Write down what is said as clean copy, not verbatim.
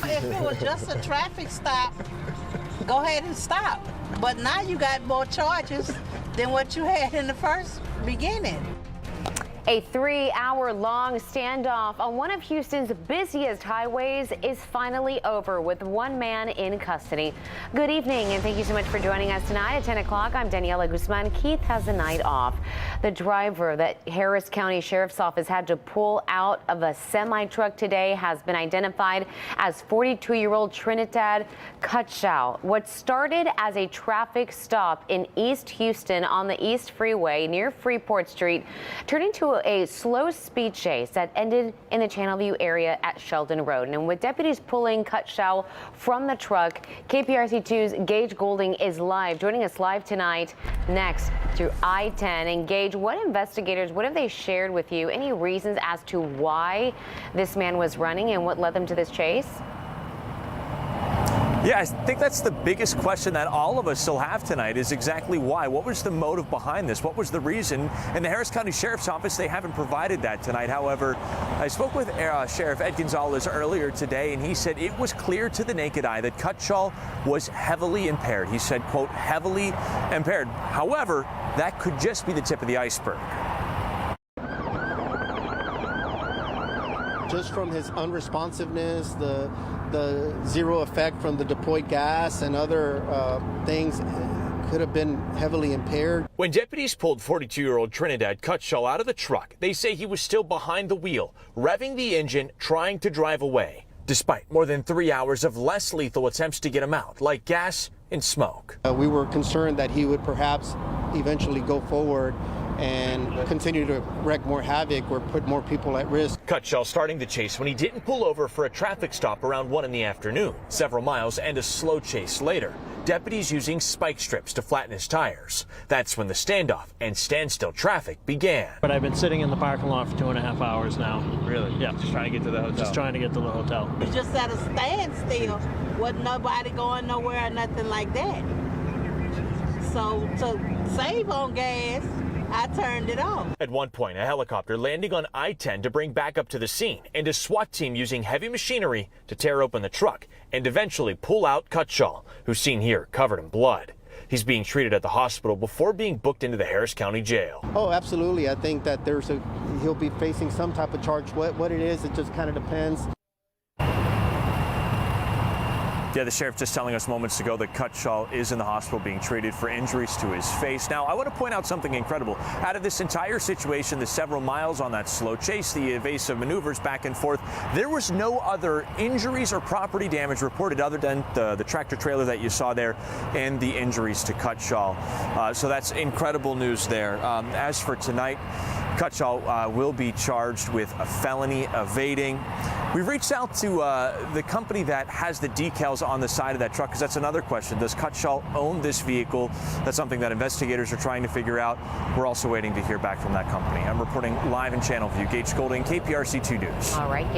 If it was just a traffic stop, go ahead and stop. But now you got more charges than what you had in the first beginning. A 3-hour-long standoff on one of Houston's busiest highways is finally over with one man in custody. Good evening and thank you so much for joining us tonight at 10 o'clock. I'm Daniela Guzman. Keith has the night off. The driver that Harris County Sheriff's Office had to pull out of a semi-truck today has been identified as 42-year-old Trinidad Cutshall. What started as a traffic stop in East Houston on the East Freeway near Freeport Street turned into a slow speed chase that ended in the Channelview area at Sheldon Road. And with deputies pulling Cutshall from the truck, KPRC2's Gage Golding is live, joining us live tonight next through I-10. And Gage, what have they shared with you? Any reasons as to why this man was running and what led them to this chase? Yeah, I think that's the biggest question that all of us still have tonight is exactly why. What was the motive behind this? What was the reason? In the Harris County Sheriff's Office, they haven't provided that tonight. However, I spoke with Sheriff Ed Gonzalez earlier today, and he said it was clear to the naked eye that Cutshall was heavily impaired. He said, quote, heavily impaired. However, that could just be the tip of the iceberg. Just from his unresponsiveness, the zero effect from the deployed gas and other things, could have been heavily impaired. When deputies pulled 42-year-old Trinidad Cutshall out of the truck, they say he was still behind the wheel, revving the engine, trying to drive away, despite more than 3 hours of less lethal attempts to get him out, like gas and smoke. We were concerned that he would perhaps eventually go forward and continue to wreak more havoc or put more people at risk. Cutshall starting the chase when he didn't pull over for a traffic stop around 1 in the afternoon. Several miles and a slow chase later, deputies using spike strips to flatten his tires. That's when the standoff and standstill traffic began. But I've been sitting in the parking lot for 2.5 hours now. Really? Yeah. Just trying to get to the hotel? Just trying to get to the hotel. We just at a standstill. Wasn't nobody going nowhere or nothing like that. So to save on gas, I turned it off. At one point, a helicopter landing on I-10 to bring backup to the scene, and a SWAT team using heavy machinery to tear open the truck and eventually pull out Cutshall, who's seen here covered in blood. He's being treated at the hospital before being booked into the Harris County Jail. Oh, absolutely. I think that he'll be facing some type of charge. What it is, it just kind of depends. Yeah, the sheriff just telling us moments ago that Cutshall is in the hospital being treated for injuries to his face. Now, I want to point out something incredible. Out of this entire situation, the several miles on that slow chase, the evasive maneuvers back and forth, there was no other injuries or property damage reported other than the tractor trailer that you saw there and the injuries to Cutshall. So that's incredible news there. As for tonight, Cutshall will be charged with a felony evading. We've reached out to the company that has the decals on the side of that truck, because that's another question. Does Cutshall own this vehicle? That's something that investigators are trying to figure out. We're also waiting to hear back from that company. I'm reporting live in Channel View. Gage Golding, KPRC 2 News. All right, Gage.